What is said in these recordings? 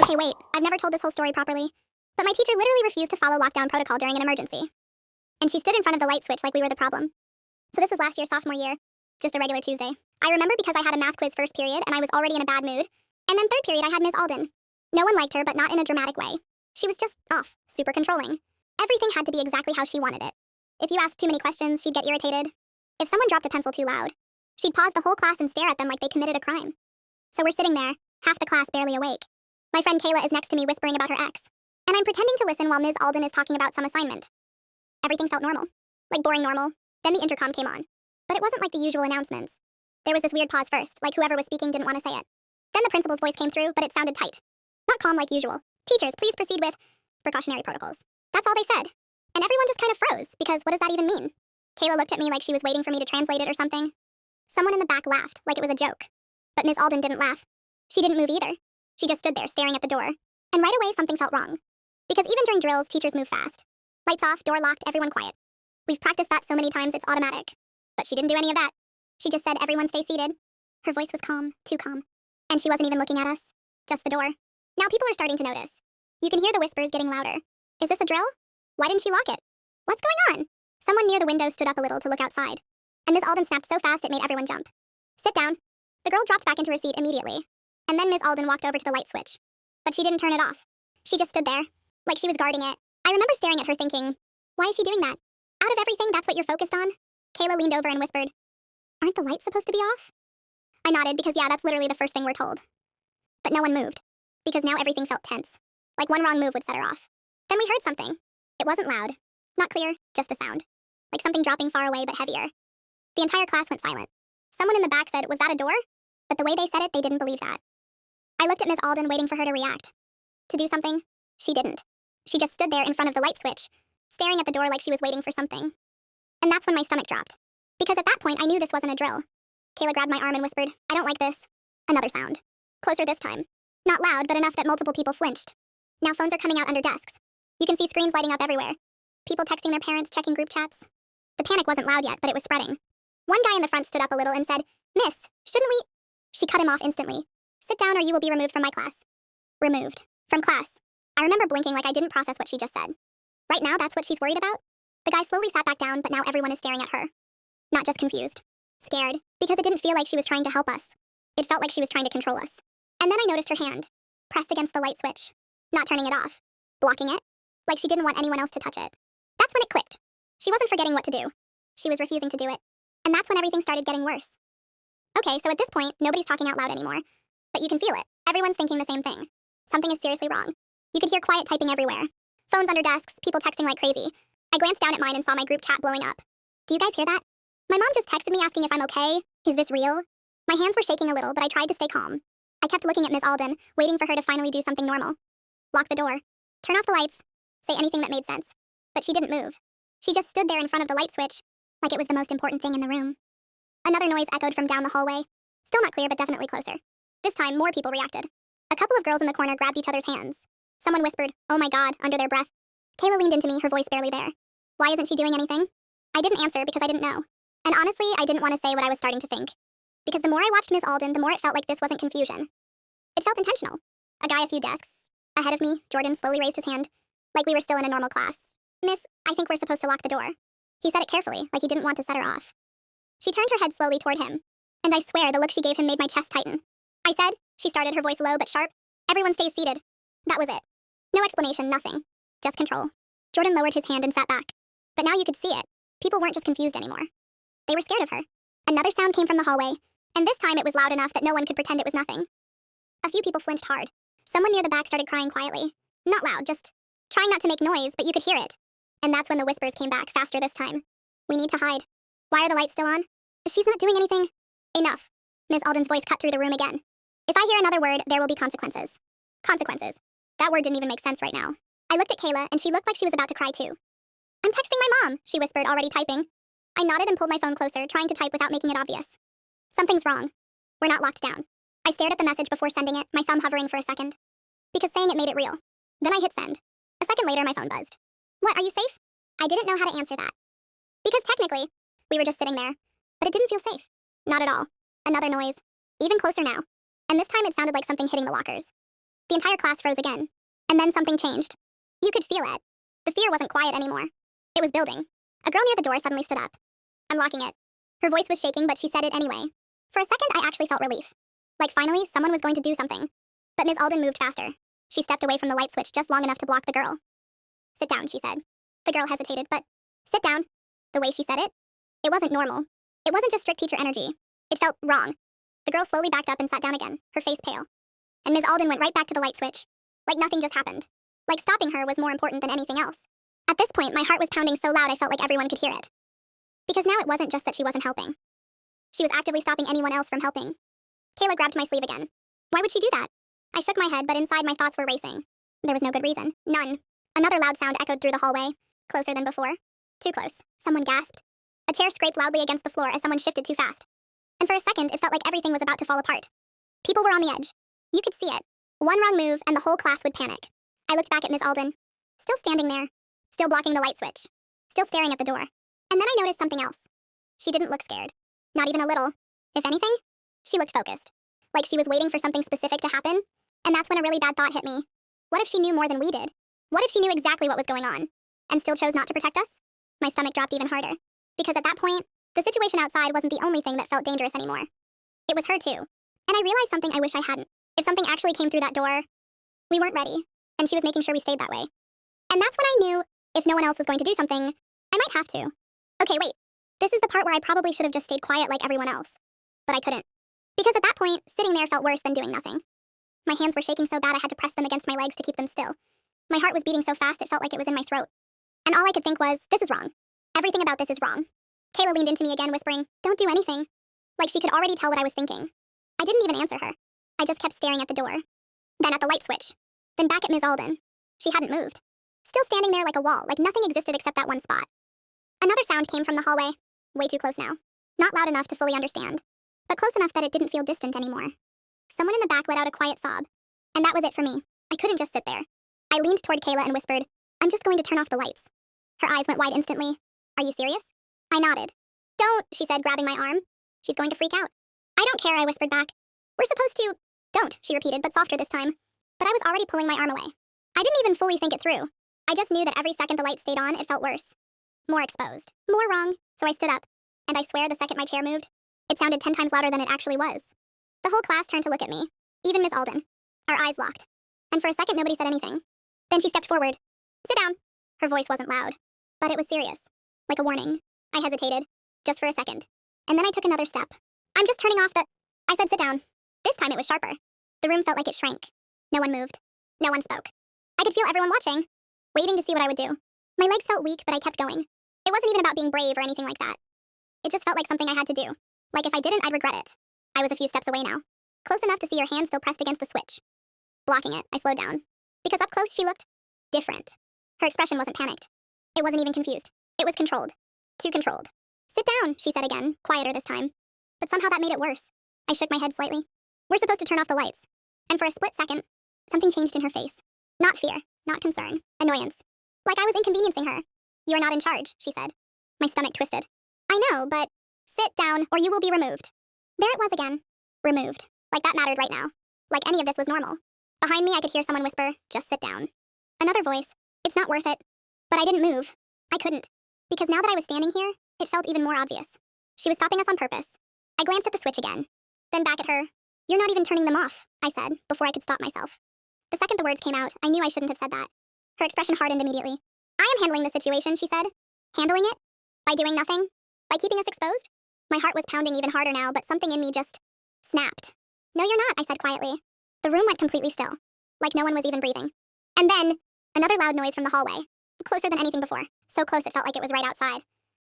Okay, wait, I've never told this whole story properly. But my teacher literally refused to follow lockdown protocol during an emergency. And she stood in front of the light switch like we were the problem. So this was last year, sophomore year. Just a regular Tuesday. I remember because I had a math quiz first period and I was already in a bad mood. And then third period I had Miss Alden. No one liked her, but not in a dramatic way. She was just off, super controlling. Everything had to be exactly how she wanted it. If you asked too many questions, she'd get irritated. If someone dropped a pencil too loud, she'd pause the whole class and stare at them like they committed a crime. So we're sitting there, half the class barely awake. My friend Kayla is next to me whispering about her ex. And I'm pretending to listen while Ms. Alden is talking about some assignment. Everything felt normal. Like boring normal. Then the intercom came on. But it wasn't like the usual announcements. There was this weird pause first, like whoever was speaking didn't want to say it. Then the principal's voice came through, but it sounded tight. Not calm like usual. Teachers, please proceed with precautionary protocols. That's all they said. And everyone just kind of froze, because what does that even mean? Kayla looked at me like she was waiting for me to translate it or something. Someone in the back laughed, like it was a joke. But Ms. Alden didn't laugh. She didn't move either. She just stood there staring at the door. And right away something felt wrong. Because even during drills, teachers move fast. Lights off, door locked, everyone quiet. We've practiced that so many times it's automatic. But she didn't do any of that. She just said everyone stay seated. Her voice was calm, too calm. And she wasn't even looking at us. Just the door. Now people are starting to notice. You can hear the whispers getting louder. Is this a drill? Why didn't she lock it? What's going on? Someone near the window stood up a little to look outside. And Miss Alden snapped so fast it made everyone jump. Sit down. The girl dropped back into her seat immediately. And then Miss Alden walked over to the light switch. But she didn't turn it off. She just stood there, like she was guarding it. I remember staring at her thinking, why is she doing that? Out of everything, that's what you're focused on? Kayla leaned over and whispered, aren't the lights supposed to be off? I nodded because yeah, that's literally the first thing we're told. But no one moved, because now everything felt tense. Like one wrong move would set her off. Then we heard something. It wasn't loud, not clear, just a sound. Like something dropping far away but heavier. The entire class went silent. Someone in the back said, was that a door? But the way they said it, they didn't believe that. I looked at Miss Alden waiting for her to react. To do something? She didn't. She just stood there in front of the light switch, staring at the door like she was waiting for something. And that's when my stomach dropped. Because at that point, I knew this wasn't a drill. Kayla grabbed my arm and whispered, I don't like this. Another sound. Closer this time. Not loud, but enough that multiple people flinched. Now phones are coming out under desks. You can see screens lighting up everywhere. People texting their parents, checking group chats. The panic wasn't loud yet, but it was spreading. One guy in the front stood up a little and said, Miss, shouldn't we? She cut him off instantly. Sit down or you will be removed from my class. Removed. From class. I remember blinking like I didn't process what she just said. Right now, that's what she's worried about? The guy slowly sat back down, but now everyone is staring at her. Not just confused. Scared. Because it didn't feel like she was trying to help us. It felt like she was trying to control us. And then I noticed her hand. Pressed against the light switch. Not turning it off. Blocking it. Like she didn't want anyone else to touch it. That's when it clicked. She wasn't forgetting what to do. She was refusing to do it. And that's when everything started getting worse. Okay, so at this point, nobody's talking out loud anymore. But you can feel it. Everyone's thinking the same thing. Something is seriously wrong. You could hear quiet typing everywhere. Phones under desks, people texting like crazy. I glanced down at mine and saw my group chat blowing up. Do you guys hear that? My mom just texted me asking if I'm okay. Is this real? My hands were shaking a little, but I tried to stay calm. I kept looking at Miss Alden, waiting for her to finally do something normal. Lock the door. Turn off the lights. Say anything that made sense. But she didn't move. She just stood there in front of the light switch, like it was the most important thing in the room. Another noise echoed from down the hallway. Still not clear, but definitely closer. This time, more people reacted. A couple of girls in the corner grabbed each other's hands. Someone whispered, oh my god, under their breath. Kayla leaned into me, her voice barely there. Why isn't she doing anything? I didn't answer because I didn't know. And honestly, I didn't want to say what I was starting to think. Because the more I watched Miss Alden, the more it felt like this wasn't confusion. It felt intentional. A guy a few desks ahead of me, Jordan, slowly raised his hand, like we were still in a normal class. Miss, I think we're supposed to lock the door. He said it carefully, like he didn't want to set her off. She turned her head slowly toward him. And I swear the look she gave him made my chest tighten. I said, she started, her voice low but sharp, everyone stay seated. That was it. No explanation, nothing. Just control. Jordan lowered his hand and sat back. But now you could see it. People weren't just confused anymore. They were scared of her. Another sound came from the hallway, and this time it was loud enough that no one could pretend it was nothing. A few people flinched hard. Someone near the back started crying quietly. Not loud, just trying not to make noise, but you could hear it. And that's when the whispers came back, faster this time. We need to hide. Why are the lights still on? She's not doing anything. Enough. Miss Alden's voice cut through the room again. If I hear another word, there will be consequences. Consequences. That word didn't even make sense right now. I looked at Kayla, and she looked like she was about to cry too. I'm texting my mom, she whispered, already typing. I nodded and pulled my phone closer, trying to type without making it obvious. Something's wrong. We're not locked down. I stared at the message before sending it, my thumb hovering for a second. Because saying it made it real. Then I hit send. A second later, my phone buzzed. What, are you safe? I didn't know how to answer that. Because technically, we were just sitting there. But it didn't feel safe. Not at all. Another noise. Even closer now. And this time it sounded like something hitting the lockers. The entire class froze again. And then something changed. You could feel it. The fear wasn't quiet anymore. It was building. A girl near the door suddenly stood up. I'm locking it. Her voice was shaking, but she said it anyway. For a second, I actually felt relief. Like finally, someone was going to do something. But Ms. Alden moved faster. She stepped away from the light switch just long enough to block the girl. Sit down, she said. The girl hesitated, but sit down. The way she said it, it wasn't normal. It wasn't just strict teacher energy. It felt wrong. The girl slowly backed up and sat down again, her face pale. And Ms. Alden went right back to the light switch. Like nothing just happened. Like stopping her was more important than anything else. At this point, my heart was pounding so loud I felt like everyone could hear it. Because now it wasn't just that she wasn't helping. She was actively stopping anyone else from helping. Kayla grabbed my sleeve again. Why would she do that? I shook my head, but inside my thoughts were racing. There was no good reason. None. Another loud sound echoed through the hallway. Closer than before. Too close. Someone gasped. A chair scraped loudly against the floor as someone shifted too fast. And for a second, it felt like everything was about to fall apart. People were on the edge. You could see it. One wrong move, and the whole class would panic. I looked back at Miss Alden. Still standing there. Still blocking the light switch. Still staring at the door. And then I noticed something else. She didn't look scared. Not even a little. If anything, she looked focused. Like she was waiting for something specific to happen. And that's when a really bad thought hit me. What if she knew more than we did? What if she knew exactly what was going on? And still chose not to protect us? My stomach dropped even harder. Because at that point, the situation outside wasn't the only thing that felt dangerous anymore. It was her too. And I realized something I wish I hadn't. If something actually came through that door, we weren't ready. And she was making sure we stayed that way. And that's when I knew if no one else was going to do something, I might have to. Okay, wait. This is the part where I probably should have just stayed quiet like everyone else. But I couldn't. Because at that point, sitting there felt worse than doing nothing. My hands were shaking so bad I had to press them against my legs to keep them still. My heart was beating so fast it felt like it was in my throat. And all I could think was, this is wrong. Everything about this is wrong. Kayla leaned into me again, whispering, don't do anything. Like she could already tell what I was thinking. I didn't even answer her. I just kept staring at the door. Then at the light switch. Then back at Ms. Alden. She hadn't moved. Still standing there like a wall, like nothing existed except that one spot. Another sound came from the hallway. Way too close now. Not loud enough to fully understand. But close enough that it didn't feel distant anymore. Someone in the back let out a quiet sob. And that was it for me. I couldn't just sit there. I leaned toward Kayla and whispered, I'm just going to turn off the lights. Her eyes went wide instantly. Are you serious? I nodded. Don't, she said, grabbing my arm. She's going to freak out. I don't care, I whispered back. We're supposed to... Don't, she repeated, but softer this time. But I was already pulling my arm away. I didn't even fully think it through. I just knew that every second the light stayed on, it felt worse. More exposed. More wrong. So I stood up. And I swear the second my chair moved, it sounded 10 times louder than it actually was. The whole class turned to look at me. Even Miss Alden. Our eyes locked. And for a second, nobody said anything. Then she stepped forward. Sit down. Her voice wasn't loud. But it was serious. Like a warning. I hesitated. Just for a second. And then I took another step. I'm just turning off the... I said sit down. This time it was sharper. The room felt like it shrank. No one moved. No one spoke. I could feel everyone watching. Waiting to see what I would do. My legs felt weak, but I kept going. It wasn't even about being brave or anything like that. It just felt like something I had to do. Like if I didn't, I'd regret it. I was a few steps away now. Close enough to see her hand still pressed against the switch. Blocking it, I slowed down. Because up close she looked... different. Her expression wasn't panicked. It wasn't even confused. It was controlled. Too controlled. Sit down, she said again, quieter this time. But somehow that made it worse. I shook my head slightly. We're supposed to turn off the lights. And for a split second, something changed in her face. Not fear, not concern, annoyance. Like I was inconveniencing her. You are not in charge, she said. My stomach twisted. I know, but sit down or you will be removed. There it was again. Removed. Like that mattered right now. Like any of this was normal. Behind me, I could hear someone whisper, just sit down. Another voice. It's not worth it. But I didn't move. I couldn't. Because now that I was standing here, it felt even more obvious. She was stopping us on purpose. I glanced at the switch again. Then back at her. You're not even turning them off, I said, before I could stop myself. The second the words came out, I knew I shouldn't have said that. Her expression hardened immediately. I am handling the situation, she said. Handling it? By doing nothing? By keeping us exposed? My heart was pounding even harder now, but something in me just snapped. No, you're not, I said quietly. The room went completely still, like no one was even breathing. And then, another loud noise from the hallway, closer than anything before, so close it felt like it was right outside.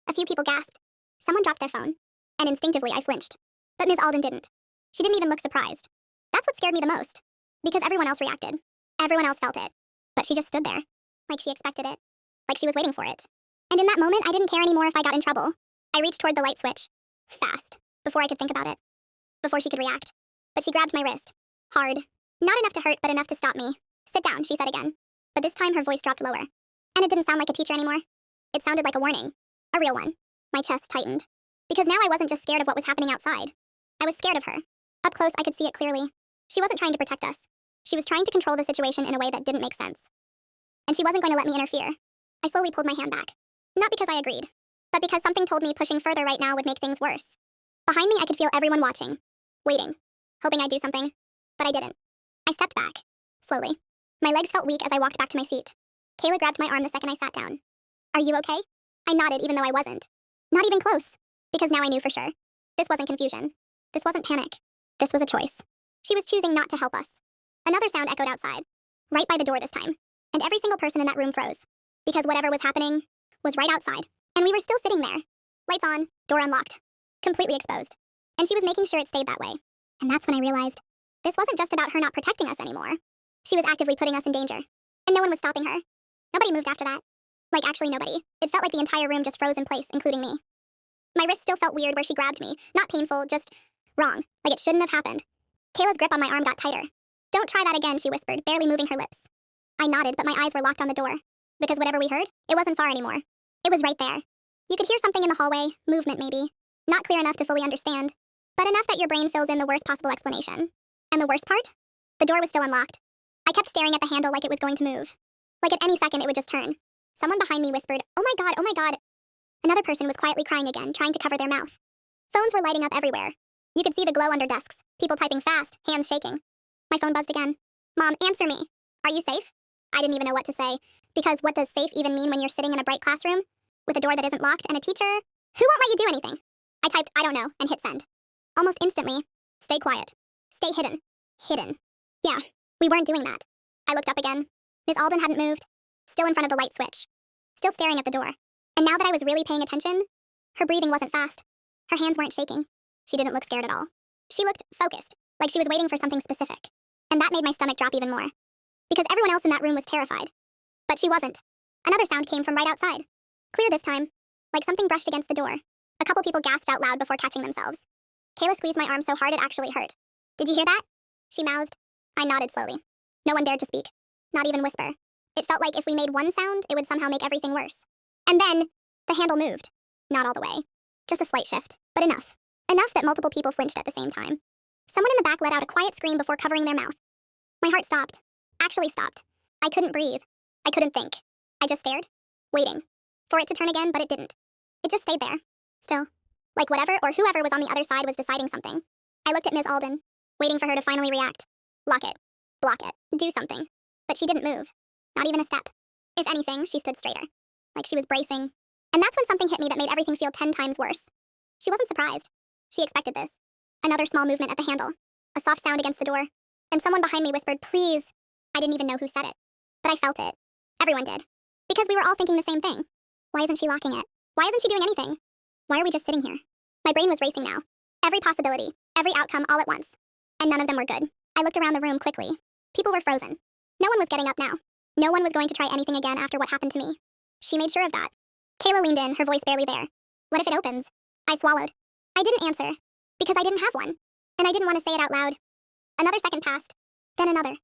A few people gasped. Someone dropped their phone. And instinctively I flinched. But Ms. Alden didn't. She didn't even look surprised. That's what scared me the most. Because everyone else reacted. Everyone else felt it. But she just stood there. Like she expected it. Like she was waiting for it. And in that moment, I didn't care anymore if I got in trouble. I reached toward the light switch. Fast. Before I could think about it. Before she could react. But she grabbed my wrist. Hard. Not enough to hurt, but enough to stop me. Sit down, she said again. But this time her voice dropped lower. And it didn't sound like a teacher anymore. It sounded like a warning. A real one. My chest tightened. Because now I wasn't just scared of what was happening outside. I was scared of her. Up close, I could see it clearly. She wasn't trying to protect us. She was trying to control the situation in a way that didn't make sense. And she wasn't going to let me interfere. I slowly pulled my hand back. Not because I agreed, but because something told me pushing further right now would make things worse. Behind me, I could feel everyone watching, waiting, hoping I'd do something, but I didn't. I stepped back, slowly. My legs felt weak as I walked back to my seat. Kayla grabbed my arm the second I sat down. Are you okay? I nodded even though I wasn't. Not even close, because now I knew for sure. This wasn't confusion. This wasn't panic. This was a choice. She was choosing not to help us. Another sound echoed outside, right by the door this time, and every single person in that room froze, because whatever was happening was right outside, and we were still sitting there. Lights on, door unlocked, completely exposed. And she was making sure it stayed that way. And that's when I realized this wasn't just about her not protecting us anymore. She was actively putting us in danger, and no one was stopping her. Nobody moved after that. Like, actually nobody. It felt like the entire room just froze in place, including me. My wrist still felt weird where she grabbed me. Not painful, just wrong. Like it shouldn't have happened. Kayla's grip on my arm got tighter. Don't try that again, she whispered, barely moving her lips. I nodded, but my eyes were locked on the door. Because whatever we heard, it wasn't far anymore. It was right there. You could hear something in the hallway, movement maybe. Not clear enough to fully understand, but enough that your brain fills in the worst possible explanation. And the worst part? The door was still unlocked. I kept staring at the handle like it was going to move. Like at any second it would just turn. Someone behind me whispered, "Oh my god, oh my god." Another person was quietly crying again, trying to cover their mouth. Phones were lighting up everywhere. You could see the glow under desks, people typing fast, hands shaking. My phone buzzed again. Mom, answer me. Are you safe? I didn't even know what to say, because what does safe even mean when you're sitting in a bright classroom with a door that isn't locked and a teacher who won't let you do anything? I typed, "I don't know," and hit send. Almost instantly, "Stay quiet. Stay hidden." Hidden. Yeah, we weren't doing that. I looked up again. Miss Alden hadn't moved, still in front of the light switch, still staring at the door. And now that I was really paying attention, her breathing wasn't fast. Her hands weren't shaking. She didn't look scared at all. She looked focused, like she was waiting for something specific. And that made my stomach drop even more. Because everyone else in that room was terrified. But she wasn't. Another sound came from right outside. Clear this time, like something brushed against the door. A couple people gasped out loud before catching themselves. Kayla squeezed my arm so hard it actually hurt. "Did you hear that?" she mouthed. I nodded slowly. No one dared to speak. Not even whisper. It felt like if we made one sound, it would somehow make everything worse. And then, the handle moved. Not all the way. Just a slight shift, but enough. Enough that multiple people flinched at the same time. Someone in the back let out a quiet scream before covering their mouth. My heart stopped. Actually stopped. I couldn't breathe. I couldn't think. I just stared, waiting. For it to turn again, but it didn't. It just stayed there. Still. Like whatever or whoever was on the other side was deciding something. I looked at Ms. Alden, waiting for her to finally react. Lock it. Block it. Do something. But she didn't move. Not even a step. If anything, she stood straighter. Like she was bracing. And that's when something hit me that made everything feel 10 times worse. She wasn't surprised. She expected this. Another small movement at the handle. A soft sound against the door. And someone behind me whispered, "Please." I didn't even know who said it. But I felt it. Everyone did. Because we were all thinking the same thing. Why isn't she locking it? Why isn't she doing anything? Why are we just sitting here? My brain was racing now. Every possibility, every outcome all at once. And none of them were good. I looked around the room quickly. People were frozen. No one was getting up now. No one was going to try anything again after what happened to me. She made sure of that. Kayla leaned in, her voice barely there. "What if it opens?" I swallowed. I didn't answer. Because I didn't have one. And I didn't want to say it out loud. Another second passed. Then another.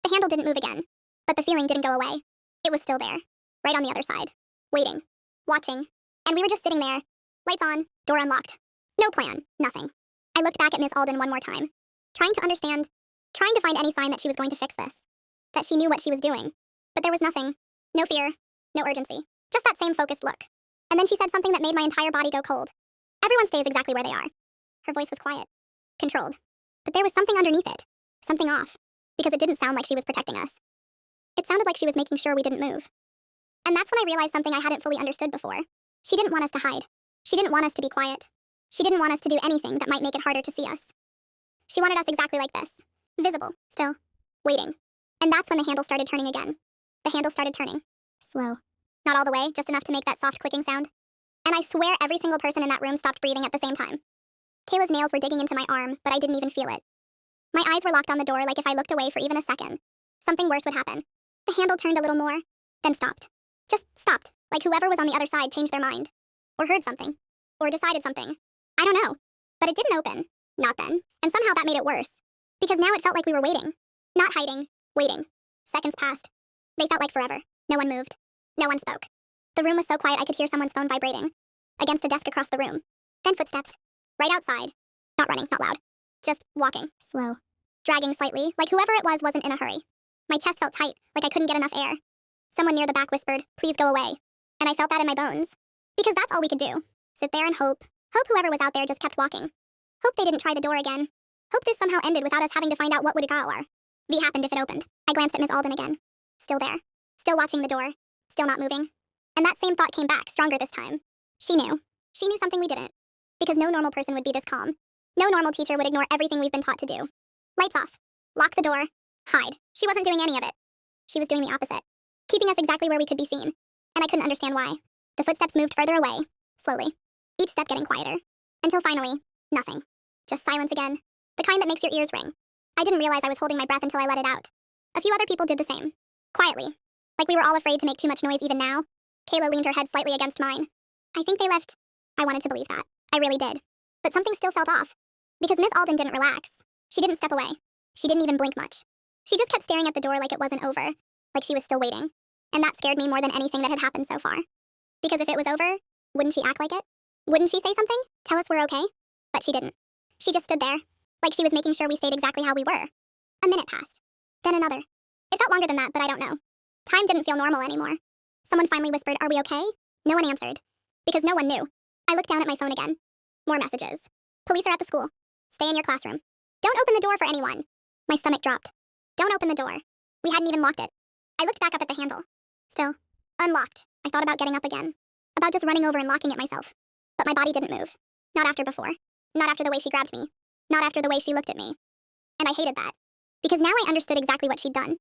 The handle didn't move again. But the feeling didn't go away. It was still there. Right on the other side. Waiting. Watching. And we were just sitting there. Lights on, door unlocked. No plan. Nothing. I looked back at Miss Alden one more time. Trying to understand. Trying to find any sign that she was going to fix this. That she knew what she was doing. But there was nothing. No fear. No urgency. Just that same focused look. And then she said something that made my entire body go cold. Everyone stays exactly where they are. Her voice was quiet. Controlled. But there was something underneath it. Something off. Because it didn't sound like she was protecting us. It sounded like she was making sure we didn't move. And that's when I realized something I hadn't fully understood before. She didn't want us to hide. She didn't want us to be quiet. She didn't want us to do anything that might make it harder to see us. She wanted us exactly like this. Visible, still, waiting. And that's when the handle started turning again. The handle started turning. Slow. Not all the way, just enough to make that soft clicking sound. And I swear every single person in that room stopped breathing at the same time. Kayla's nails were digging into my arm, but I didn't even feel it. My eyes were locked on the door like if I looked away for even a second, something worse would happen. The handle turned a little more, then stopped. Just stopped, like whoever was on the other side changed their mind. Or heard something. Or decided something. I don't know. But it didn't open. Not then. And somehow that made it worse. Because now it felt like we were waiting. Not hiding. Waiting. Seconds passed. They felt like forever. No one moved. No one spoke. The room was so quiet I could hear someone's phone vibrating. Against a desk across the room. Then footsteps. Right outside. Not running, not loud. Just walking. Slow. dragging slightly, like whoever it was wasn't in a hurry. My chest felt tight, like I couldn't get enough air. Someone near the back whispered, "Please go away." And I felt that in my bones. Because that's all we could do. Sit there and hope. Hope whoever was out there just kept walking. Hope they didn't try the door again. Hope this somehow ended without us having to find out what would go or V happened if it opened. I glanced at Miss Alden again. Still there. Still watching the door. Still not moving. And that same thought came back, stronger this time. She knew. She knew something we didn't. Because no normal person would be this calm. No normal teacher would ignore everything we've been taught to do. Lights off. Lock the door. Hide. She wasn't doing any of it. She was doing the opposite. Keeping us exactly where we could be seen. And I couldn't understand why. The footsteps moved further away, slowly. Each step getting quieter. Until finally, nothing. Just silence again. The kind that makes your ears ring. I didn't realize I was holding my breath until I let it out. A few other people did the same. Quietly. Like we were all afraid to make too much noise even now. Kayla leaned her head slightly against mine. I think they left. I wanted to believe that. I really did. But something still felt off. Because Miss Alden didn't relax. She didn't step away. She didn't even blink much. She just kept staring at the door like it wasn't over. Like she was still waiting. And that scared me more than anything that had happened so far. Because if it was over, wouldn't she act like it? Wouldn't she say something? Tell us we're okay? But she didn't. She just stood there. Like she was making sure we stayed exactly how we were. A minute passed. Then another. It felt longer than that, but I don't know. Time didn't feel normal anymore. Someone finally whispered, "Are we okay?" No one answered. Because no one knew. I looked down at my phone again. More messages. Police are at the school. Stay in your classroom. Don't open the door for anyone. My stomach dropped. Don't open the door. We hadn't even locked it. I looked back up at the handle. Still. Unlocked. I thought about getting up again. About just running over and locking it myself. But my body didn't move. Not after before. Not after the way she grabbed me. Not after the way she looked at me. And I hated that. Because now I understood exactly what she'd done.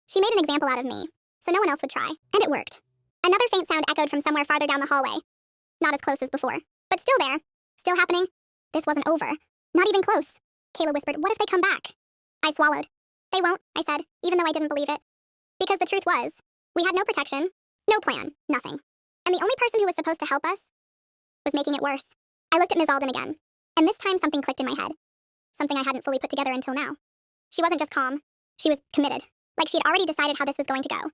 She made an example out of me, so no one else would try. And it worked. Another faint sound echoed from somewhere farther down the hallway. Not as close as before. But still there. Still happening. This wasn't over. Not even close. Kayla whispered, "What if they come back?" I swallowed. "They won't," I said, even though I didn't believe it. Because the truth was, we had no protection, no plan, nothing. And the only person who was supposed to help us was making it worse. I looked at Ms. Alden again, and this time something clicked in my head. Something I hadn't fully put together until now. She wasn't just calm. She was committed. Like she had already decided how this was going to go.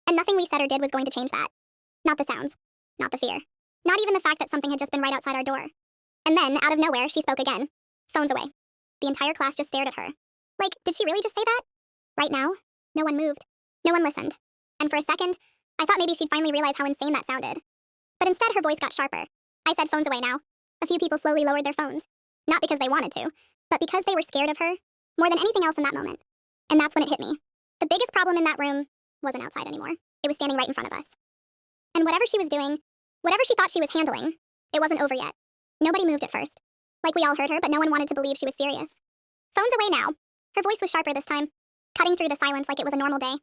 And nothing we said or did was going to change that. Not the sounds. Not the fear. Not even the fact that something had just been right outside our door. And then, out of nowhere, she spoke again. Phones away. The entire class just stared at her. Like, did she really just say that? Right now, no one moved. No one listened. And for a second, I thought maybe she'd finally realize how insane that sounded. But instead, her voice got sharper. I said, "Phones away now." A few people slowly lowered their phones. Not because they wanted to, but because they were scared of her more than anything else in that moment. And that's when it hit me. The biggest problem in that room wasn't outside anymore. It was standing right in front of us. And whatever she was doing, whatever she thought she was handling, it wasn't over yet. Nobody moved at first. Like we all heard her, but no one wanted to believe she was serious. "Phones away now." Her voice was sharper this time, cutting through the silence like it was a normal day.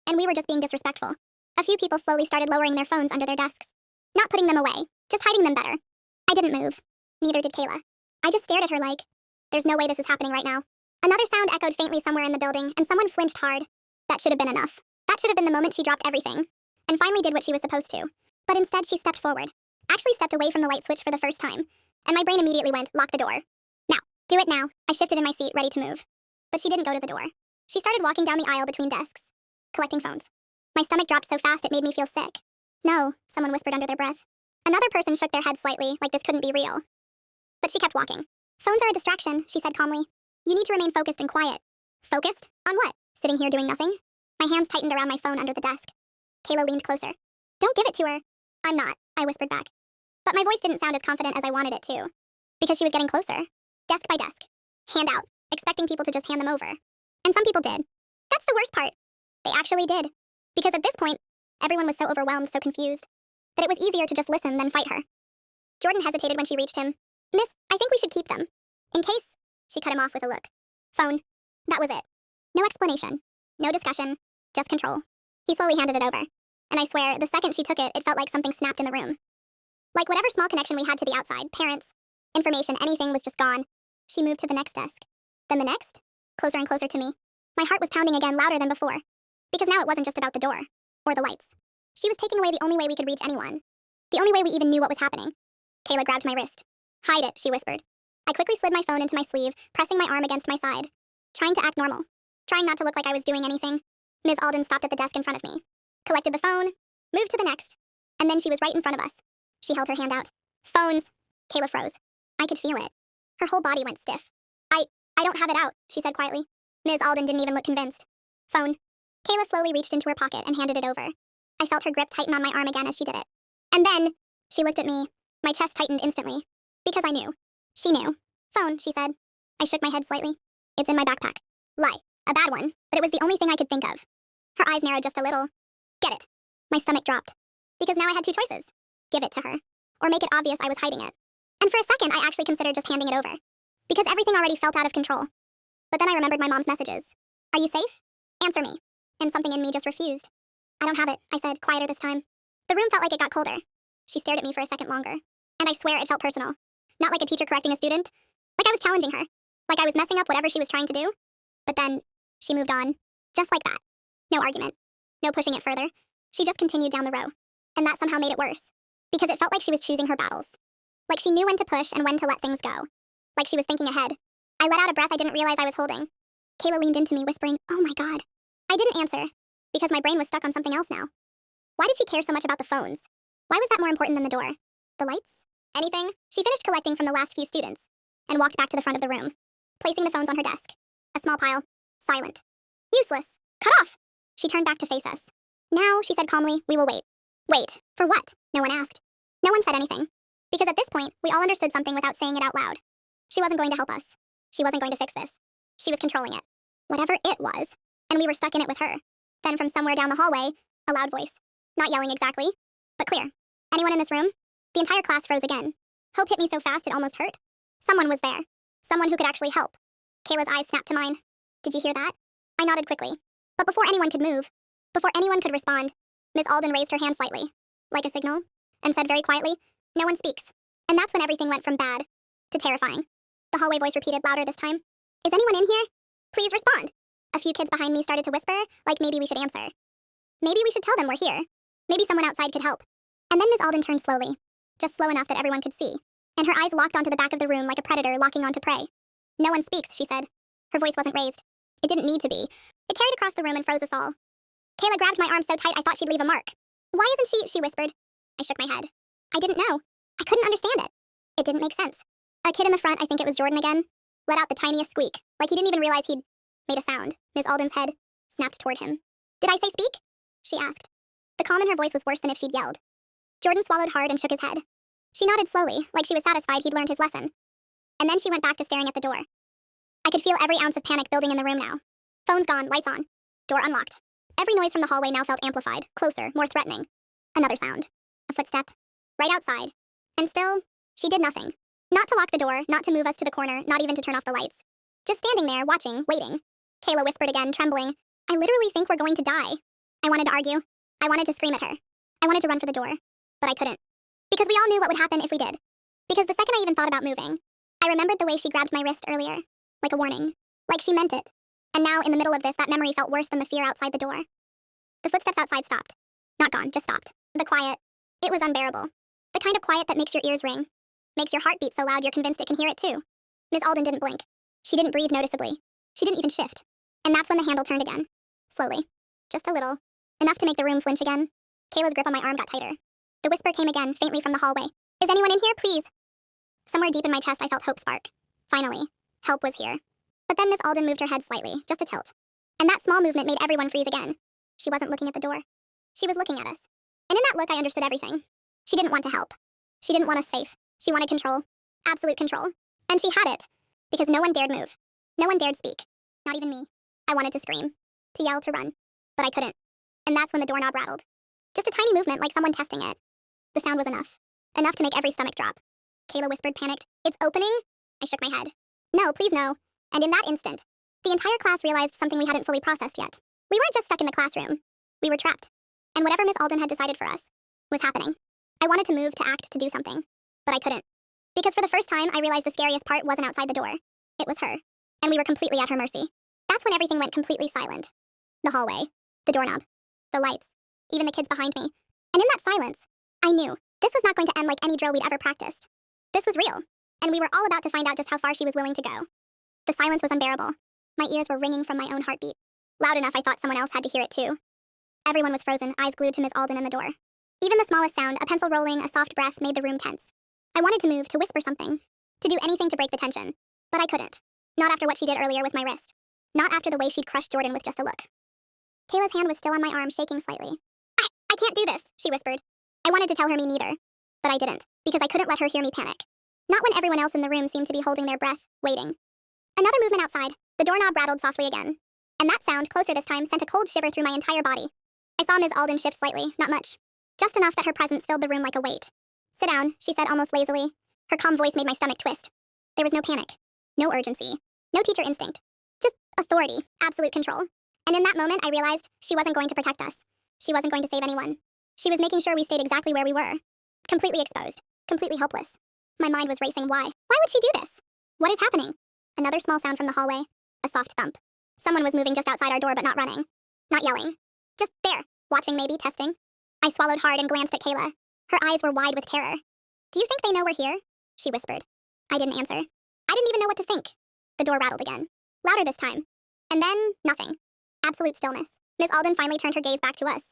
And we were just being disrespectful. A few people slowly started lowering their phones under their desks. Not putting them away, just hiding them better. I didn't move. Neither did Kayla. I just stared at her like, there's no way this is happening right now. Another sound echoed faintly somewhere in the building, and someone flinched hard. That should have been enough. That should have been the moment she dropped everything, and finally did what she was supposed to. But instead, she stepped forward. Actually stepped away from the light switch for the first time. And my brain immediately went, "Lock the door. Now. Do it now." I shifted in my seat, ready to move. But she didn't go to the door. She started walking down the aisle between desks, collecting phones. My stomach dropped so fast it made me feel sick. "No," someone whispered under their breath. Another person shook their head slightly, like this couldn't be real. But she kept walking. "Phones are a distraction," she said calmly. "You need to remain focused and quiet." Focused? On what? Sitting here doing nothing? My hands tightened around my phone under the desk. Kayla leaned closer. "Don't give it to her." "I'm not," I whispered back. But my voice didn't sound as confident as I wanted it to. Because she was getting closer. Desk by desk. Hand out, expecting people to just hand them over. And some people did. That's the worst part. They actually did. Because at this point, everyone was so overwhelmed, so confused, that it was easier to just listen than fight her. Jordan hesitated when she reached him. "Miss, I think we should keep them. In case..." She cut him off with a look. "Phone." That was it. No explanation. No discussion. Just control. He slowly handed it over. And I swear, the second she took it, it felt like something snapped in the room. Like whatever small connection we had to the outside, parents, information, anything was just gone. She moved to the next desk. Then the next. Closer and closer to me. My heart was pounding again, louder than before. Because now it wasn't just about the door. Or the lights. She was taking away the only way we could reach anyone. The only way we even knew what was happening. Kayla grabbed my wrist. "Hide it," she whispered. I quickly slid my phone into my sleeve, pressing my arm against my side. Trying to act normal. Trying not to look like I was doing anything. Ms. Alden stopped at the desk in front of me. Collected the phone. Moved to the next. And then she was right in front of us. She held her hand out. "Phones." Kayla froze. I could feel it. Her whole body went stiff. I don't have it out," she said quietly. Ms. Alden didn't even look convinced. Phone. Kayla slowly reached into her pocket and handed it over. I felt her grip tighten on my arm again as she did it. And then, she looked at me. My chest tightened instantly. Because I knew. She knew. Phone, she said. I shook my head slightly. It's in my backpack. Lie. A bad one, but it was the only thing I could think of. Her eyes narrowed just a little. Get it. My stomach dropped. Because now I had two choices. Give it to her. Or make it obvious I was hiding it. And for a second, I actually considered just handing it over. Because everything already felt out of control. But then I remembered my mom's messages. Are you safe? Answer me. And something in me just refused. I don't have it, I said, quieter this time. The room felt like it got colder. She stared at me for a second longer. And I swear it felt personal. Not like a teacher correcting a student. Like I was challenging her. Like I was messing up whatever she was trying to do. But then, she moved on. Just like that. No argument. No pushing it further. She just continued down the row. And that somehow made it worse. Because it felt like she was choosing her battles. Like she knew when to push and when to let things go. Like she was thinking ahead. I let out a breath I didn't realize I was holding. Kayla leaned into me, whispering, "Oh my God." I didn't answer. Because my brain was stuck on something else now. Why did she care so much about the phones? Why was that more important than the door? The lights? Anything? She finished collecting from the last few students. And walked back to the front of the room. Placing the phones on her desk. A small pile. Silent. Useless. Cut off. She turned back to face us. Now, she said calmly, we will wait. Wait. For what? No one asked. No one said anything. Because at this point, we all understood something without saying it out loud. She wasn't going to help us. She wasn't going to fix this. She was controlling it. Whatever it was. And we were stuck in it with her. Then from somewhere down the hallway, a loud voice. Not yelling exactly, but clear. Anyone in this room? The entire class froze again. Hope hit me so fast it almost hurt. Someone was there. Someone who could actually help. Kayla's eyes snapped to mine. Did you hear that? I nodded quickly. But before anyone could move, before anyone could respond, Miss Alden raised her hand slightly, like a signal, and said very quietly, "No one speaks." And that's when everything went from bad to terrifying. The hallway voice repeated louder this time. "Is anyone in here? Please respond." A few kids behind me started to whisper, like maybe we should answer. Maybe we should tell them we're here. Maybe someone outside could help. And then Miss Alden turned slowly, just slow enough that everyone could see, and her eyes locked onto the back of the room like a predator locking onto prey. "No one speaks," she said. Her voice wasn't raised. It didn't need to be. It carried across the room and froze us all. Kayla grabbed my arm so tight I thought she'd leave a mark. "Why isn't she?" she whispered. I shook my head. I didn't know. I couldn't understand it. It didn't make sense. A kid in the front, I think it was Jordan again, let out the tiniest squeak, like he didn't even realize he'd made a sound. Miss Alden's head snapped toward him. "Did I say speak?" she asked. The calm in her voice was worse than if she'd yelled. Jordan swallowed hard and shook his head. She nodded slowly, like she was satisfied he'd learned his lesson. And then she went back to staring at the door. I could feel every ounce of panic building in the room now. Phones gone, lights on. Door unlocked. Every noise from the hallway now felt amplified, closer, more threatening. Another sound. A footstep. Right outside. And still, she did nothing. Not to lock the door, not to move us to the corner, not even to turn off the lights. Just standing there, watching, waiting. Kayla whispered again, trembling, "I literally think we're going to die." I wanted to argue. I wanted to scream at her. I wanted to run for the door. But I couldn't. Because we all knew what would happen if we did. Because the second I even thought about moving, I remembered the way she grabbed my wrist earlier. Like a warning. Like she meant it. And now, in the middle of this, that memory felt worse than the fear outside the door. The footsteps outside stopped. Not gone, just stopped. The quiet. It was unbearable. The kind of quiet that makes your ears ring. Makes your heart beat so loud you're convinced it can hear it too. Miss Alden didn't blink. She didn't breathe noticeably. She didn't even shift. And that's when the handle turned again. Slowly. Just a little. Enough to make the room flinch again. Kayla's grip on my arm got tighter. The whisper came again, faintly from the hallway. "Is anyone in here, please?" Somewhere deep in my chest I felt hope spark. Finally. Help was here. But then Miss Alden moved her head slightly, just a tilt. And that small movement made everyone freeze again. She wasn't looking at the door. She was looking at us. And in that look I understood everything. She didn't want to help. She didn't want us safe. She wanted control. Absolute control. And she had it. Because no one dared move. No one dared speak. Not even me. I wanted to scream. To yell, to run. But I couldn't. And that's when the doorknob rattled. Just a tiny movement like someone testing it. The sound was enough. Enough to make every stomach drop. Kayla whispered, panicked, "It's opening?" I shook my head. "No, please no." And in that instant, the entire class realized something we hadn't fully processed yet. We weren't just stuck in the classroom. We were trapped. And whatever Miss Alden had decided for us was happening. I wanted to move, to act, to do something. But I couldn't. Because for the first time, I realized the scariest part wasn't outside the door. It was her. And we were completely at her mercy. That's when everything went completely silent. The hallway. The doorknob. The lights. Even the kids behind me. And in that silence, I knew this was not going to end like any drill we'd ever practiced. This was real. And we were all about to find out just how far she was willing to go. The silence was unbearable. My ears were ringing from my own heartbeat. Loud enough I thought someone else had to hear it too. Everyone was frozen, eyes glued to Miss Alden and the door. Even the smallest sound, a pencil rolling, a soft breath, made the room tense. I wanted to move, to whisper something. To do anything to break the tension. But I couldn't. Not after what she did earlier with my wrist. Not after the way she'd crushed Jordan with just a look. Kayla's hand was still on my arm, shaking slightly. I can't do this, she whispered. I wanted to tell her me neither, but I didn't, because I couldn't let her hear me panic. Not when everyone else in the room seemed to be holding their breath, waiting. Another movement outside. The doorknob rattled softly again. And that sound, closer this time, sent a cold shiver through my entire body. I saw Ms. Alden shift slightly, not much. Just enough that her presence filled the room like a weight. Sit down, she said almost lazily. Her calm voice made my stomach twist. There was no panic. No urgency. No teacher instinct. Just authority. Absolute control. And in that moment, I realized she wasn't going to protect us. She wasn't going to save anyone. She was making sure we stayed exactly where we were. Completely exposed. Completely helpless. My mind was racing. Why? Why would she do this? What is happening? Another small sound from the hallway. A soft thump. Someone was moving just outside our door, but not running. Not yelling. Just there. Watching, maybe, testing. I swallowed hard and glanced at Kayla. Her eyes were wide with terror. Do you think they know we're here? She whispered. I didn't answer. I didn't even know what to think. The door rattled again. Louder this time. And then, nothing. Absolute stillness. Miss Alden finally turned her gaze back to us.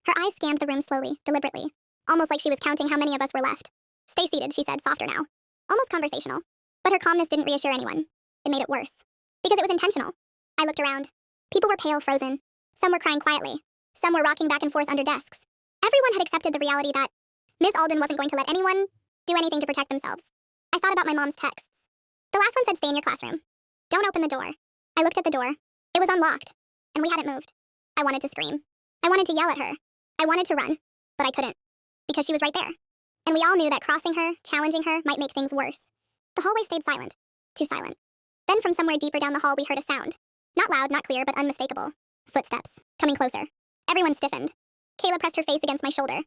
Her eyes scanned the room slowly, deliberately. Almost like she was counting how many of us were left. Stay seated, she said, softer now. Almost conversational. But her calmness didn't reassure anyone. It made it worse. Because it was intentional. I looked around. People were pale, frozen. Some were crying quietly. Some were rocking back and forth under desks. Everyone had accepted the reality that Miss Alden wasn't going to let anyone do anything to protect themselves. I thought about my mom's texts. The last one said, stay in your classroom. Don't open the door. I looked at the door. It was unlocked. And we hadn't moved. I wanted to scream. I wanted to yell at her. I wanted to run. But I couldn't. Because she was right there. And we all knew that crossing her, challenging her, might make things worse. The hallway stayed silent. Too silent. Then from somewhere deeper down the hall we heard a sound. Not loud, not clear, but unmistakable. Footsteps. Coming closer. Everyone stiffened. Kayla pressed her face against my shoulder.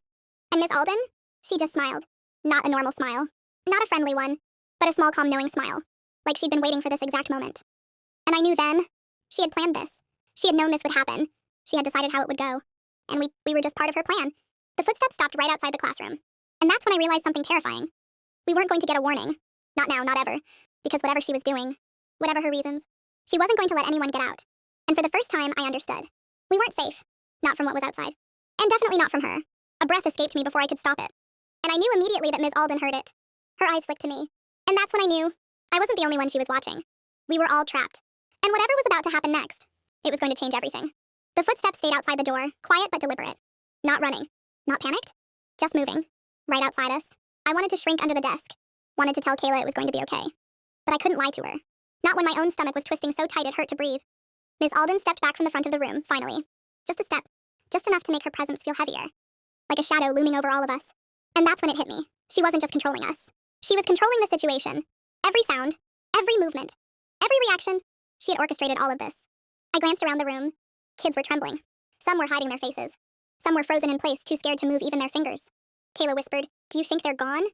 And Miss Alden? She just smiled. Not a normal smile. Not a friendly one. But a small, calm, knowing smile. Like she'd been waiting for this exact moment. And I knew then. She had planned this. She had known this would happen. She had decided how it would go. And we were just part of her plan. The footsteps stopped right outside the classroom. And that's when I realized something terrifying. We weren't going to get a warning. Not now, not ever. Because whatever she was doing, whatever her reasons, she wasn't going to let anyone get out. And for the first time, I understood. We weren't safe. Not from what was outside. And definitely not from her. A breath escaped me before I could stop it. And I knew immediately that Ms. Alden heard it. Her eyes flicked to me. And that's when I knew I wasn't the only one she was watching. We were all trapped. And whatever was about to happen next, it was going to change everything. The footsteps stayed outside the door, quiet but deliberate. Not running. Not panicked. Just moving. Right outside us. I wanted to shrink under the desk. Wanted to tell Kayla it was going to be okay. But I couldn't lie to her. Not when my own stomach was twisting so tight it hurt to breathe. Miss Alden stepped back from the front of the room, finally. Just a step. Just enough to make her presence feel heavier. Like a shadow looming over all of us. And that's when it hit me. She wasn't just controlling us. She was controlling the situation. Every sound. Every movement. Every reaction. She had orchestrated all of this. I glanced around the room. Kids were trembling. Some were hiding their faces. Some were frozen in place, too scared to move even their fingers. Kayla whispered, "Do you think they're gone?"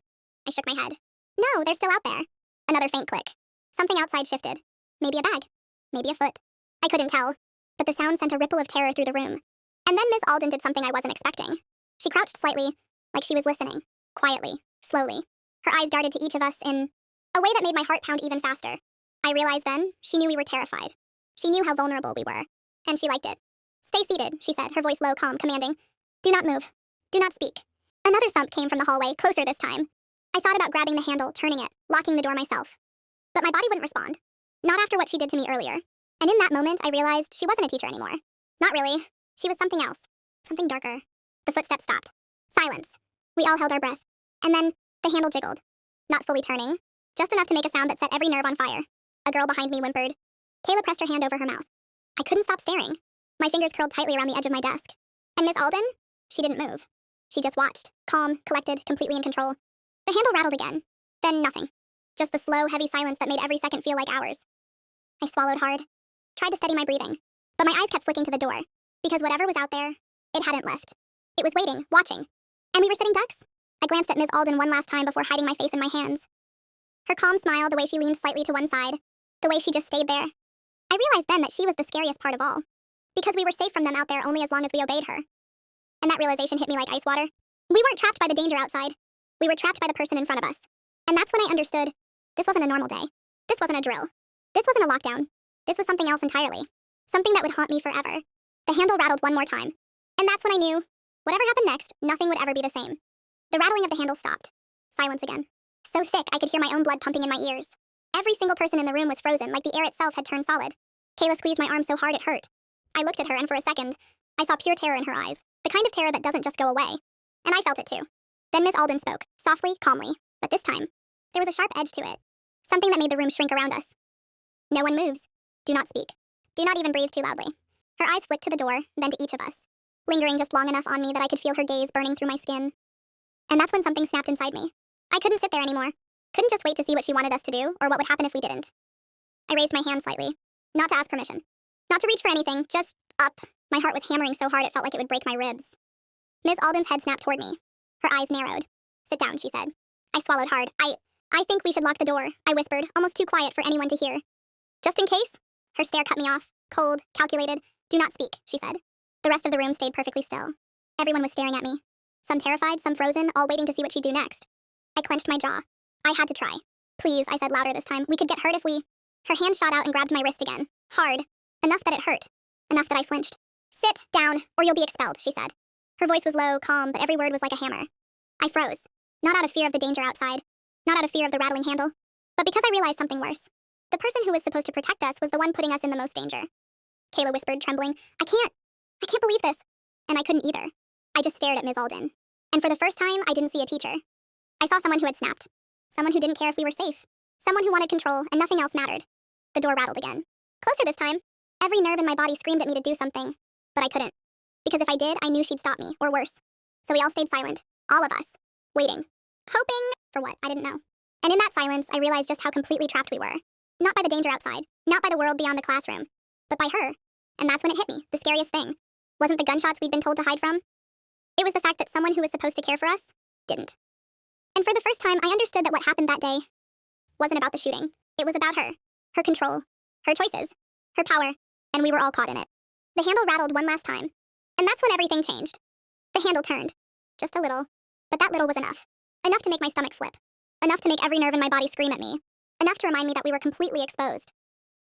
I shook my head. "No, they're still out there." Another faint click. Something outside shifted. Maybe a bag. Maybe a foot. I couldn't tell. But the sound sent a ripple of terror through the room. And then Miss Alden did something I wasn't expecting. She crouched slightly, like she was listening. Quietly. Slowly. Her eyes darted to each of us in a way that made my heart pound even faster. I realized then she knew we were terrified. She knew how vulnerable we were. And she liked it. "Stay seated," she said, her voice low, calm, commanding. "Do not move. Do not speak." Another thump came from the hallway, closer this time. I thought about grabbing the handle, turning it, locking the door myself. But my body wouldn't respond. Not after what she did to me earlier. And in that moment, I realized she wasn't a teacher anymore. Not really. She was something else. Something darker. The footsteps stopped. Silence. We all held our breath. And then, the handle jiggled. Not fully turning. Just enough to make a sound that set every nerve on fire. A girl behind me whimpered. Kayla pressed her hand over her mouth. I couldn't stop staring. My fingers curled tightly around the edge of my desk. And Miss Alden? She didn't move. She just watched, calm, collected, completely in control. The handle rattled again. Then nothing. Just the slow, heavy silence that made every second feel like hours. I swallowed hard. Tried to steady my breathing. But my eyes kept flicking to the door. Because whatever was out there, it hadn't left. It was waiting, watching. And we were sitting ducks. I glanced at Miss Alden one last time before hiding my face in my hands. Her calm smile, the way she leaned slightly to one side. The way she just stayed there. I realized then that she was the scariest part of all. Because we were safe from them out there only as long as we obeyed her. And that realization hit me like ice water. We weren't trapped by the danger outside. We were trapped by the person in front of us. And that's when I understood this wasn't a normal day. This wasn't a drill. This wasn't a lockdown. This was something else entirely. Something that would haunt me forever. The handle rattled one more time. And that's when I knew, whatever happened next, nothing would ever be the same. The rattling of the handle stopped. Silence again. So thick I could hear my own blood pumping in my ears. Every single person in the room was frozen, like the air itself had turned solid. Kayla squeezed my arm so hard it hurt. I looked at her, and for a second, I saw pure terror in her eyes, the kind of terror that doesn't just go away. And I felt it too. Then Miss Alden spoke, softly, calmly, but this time, there was a sharp edge to it, something that made the room shrink around us. No one moves. Do not speak. Do not even breathe too loudly. Her eyes flicked to the door, then to each of us, lingering just long enough on me that I could feel her gaze burning through my skin. And that's when something snapped inside me. I couldn't sit there anymore. Couldn't just wait to see what she wanted us to do, or what would happen if we didn't. I raised my hand slightly, not to ask permission, not to reach for anything, just up. My heart was hammering so hard it felt like it would break my ribs. Miss Alden's head snapped toward me. Her eyes narrowed. Sit down, she said. I swallowed hard. I think we should lock the door, I whispered, almost too quiet for anyone to hear. Just in case? Her stare cut me off. Cold, calculated. Do not speak, she said. The rest of the room stayed perfectly still. Everyone was staring at me. Some terrified, some frozen, all waiting to see what she'd do next. I clenched my jaw. I had to try. Please, I said louder this time. We could get hurt if we... Her hand shot out and grabbed my wrist again. Hard. Enough that it hurt. Enough that I flinched. Sit down, or you'll be expelled, she said. Her voice was low, calm, but every word was like a hammer. I froze. Not out of fear of the danger outside. Not out of fear of the rattling handle. But because I realized something worse. The person who was supposed to protect us was the one putting us in the most danger. Kayla whispered, trembling. I can't believe this. And I couldn't either. I just stared at Ms. Alden. And for the first time, I didn't see a teacher. I saw someone who had snapped. Someone who didn't care if we were safe. Someone who wanted control, and nothing else mattered. The door rattled again. Closer this time. Every nerve in my body screamed at me to do something. But I couldn't. Because if I did, I knew she'd stop me, or worse. So we all stayed silent. All of us. Waiting. Hoping for what? I didn't know. And in that silence, I realized just how completely trapped we were. Not by the danger outside. Not by the world beyond the classroom. But by her. And that's when it hit me, the scariest thing. Wasn't the gunshots we'd been told to hide from? It was the fact that someone who was supposed to care for us didn't. And for the first time, I understood that what happened that day wasn't about the shooting. It was about her. Her control. Her choices. Her power. And we were all caught in it. The handle rattled one last time. And that's when everything changed. The handle turned. Just a little. But that little was enough. Enough to make my stomach flip. Enough to make every nerve in my body scream at me. Enough to remind me that we were completely exposed.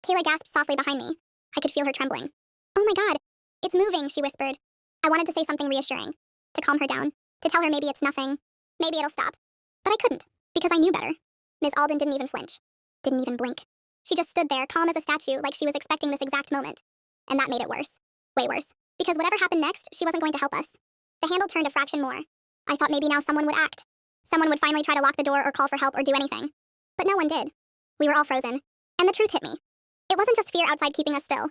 Kayla gasped softly behind me. I could feel her trembling. Oh my God. It's moving, she whispered. I wanted to say something reassuring. To calm her down. To tell her maybe it's nothing. Maybe it'll stop. But I couldn't. Because I knew better. Miss Alden didn't even flinch. Didn't even blink. She just stood there, calm as a statue, like she was expecting this exact moment. And that made it worse. Way worse. Because whatever happened next, she wasn't going to help us. The handle turned a fraction more. I thought maybe now someone would act. Someone would finally try to lock the door or call for help or do anything. But no one did. We were all frozen. And the truth hit me. It wasn't just fear outside keeping us still.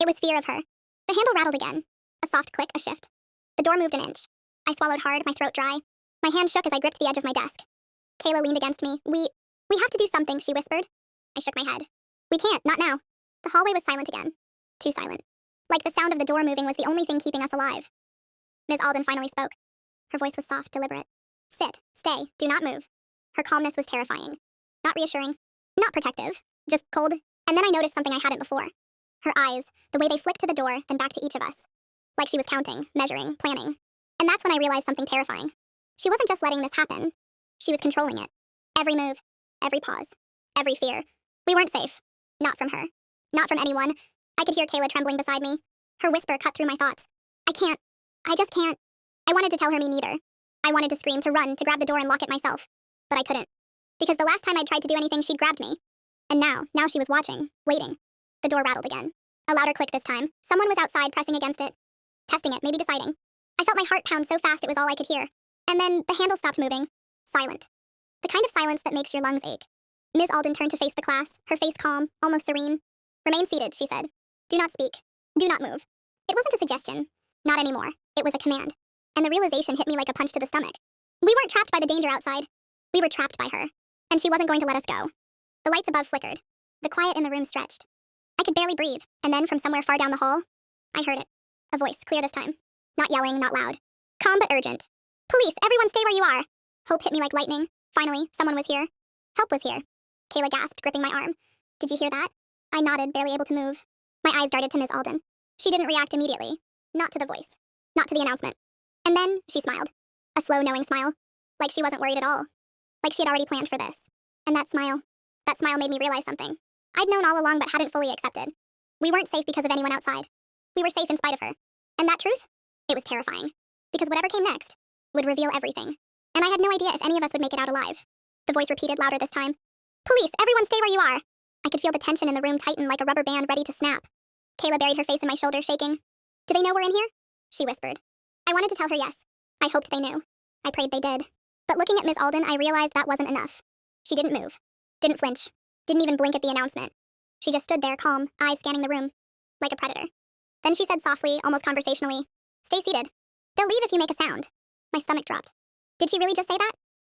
It was fear of her. The handle rattled again. A soft click, a shift. The door moved an inch. I swallowed hard, my throat dry. My hand shook as I gripped the edge of my desk. Kayla leaned against me. We have to do something, she whispered. I shook my head. We can't, not now. The hallway was silent again. Too silent. Like the sound of the door moving was the only thing keeping us alive. Ms. Alden finally spoke. Her voice was soft, deliberate. Sit, stay, do not move. Her calmness was terrifying. Not reassuring. Not protective. Just cold. And then I noticed something I hadn't before. Her eyes, the way they flicked to the door, then back to each of us. Like she was counting, measuring, planning. And that's when I realized something terrifying. She wasn't just letting this happen. She was controlling it. Every move. Every pause. Every fear. We weren't safe. Not from her. Not from anyone. I could hear Kayla trembling beside me. Her whisper cut through my thoughts. I just can't. I wanted to tell her me neither. I wanted to scream, to run, to grab the door and lock it myself. But I couldn't. Because the last time I tried to do anything, she'd grabbed me. And now she was watching, waiting. The door rattled again. A louder click this time. Someone was outside pressing against it. Testing it, maybe deciding. I felt my heart pound so fast it was all I could hear. And then the handle stopped moving. Silent. The kind of silence that makes your lungs ache. Ms. Alden turned to face the class, her face calm, almost serene. Remain seated, she said. Do not speak. Do not move. It wasn't a suggestion. Not anymore. It was a command. And the realization hit me like a punch to the stomach. We weren't trapped by the danger outside. We were trapped by her. And she wasn't going to let us go. The lights above flickered. The quiet in the room stretched. I could barely breathe, and then from somewhere far down the hall, I heard it. A voice, clear this time. Not yelling, not loud. Calm but urgent. Police, everyone stay where you are. Hope hit me like lightning. Finally, someone was here. Help was here. Kayla gasped, gripping my arm. Did you hear that? I nodded, barely able to move. My eyes darted to Miss Alden. She didn't react immediately. Not to the voice. Not to the announcement. And then she smiled. A slow, knowing smile. Like she wasn't worried at all. Like she had already planned for this. And that smile made me realize something. I'd known all along but hadn't fully accepted. We weren't safe because of anyone outside. We were safe in spite of her. And that truth? It was terrifying. Because whatever came next would reveal everything. And I had no idea if any of us would make it out alive. The voice repeated louder this time. Police, everyone stay where you are. I could feel the tension in the room tighten like a rubber band ready to snap. Kayla buried her face in my shoulder, shaking. "Do they know we're in here?" she whispered. I wanted to tell her yes. I hoped they knew. I prayed they did. But looking at Miss Alden, I realized that wasn't enough. She didn't move. Didn't flinch. Didn't even blink at the announcement. She just stood there, calm, eyes scanning the room. Like a predator. Then she said softly, almost conversationally, "Stay seated. They'll leave if you make a sound." My stomach dropped. Did she really just say that?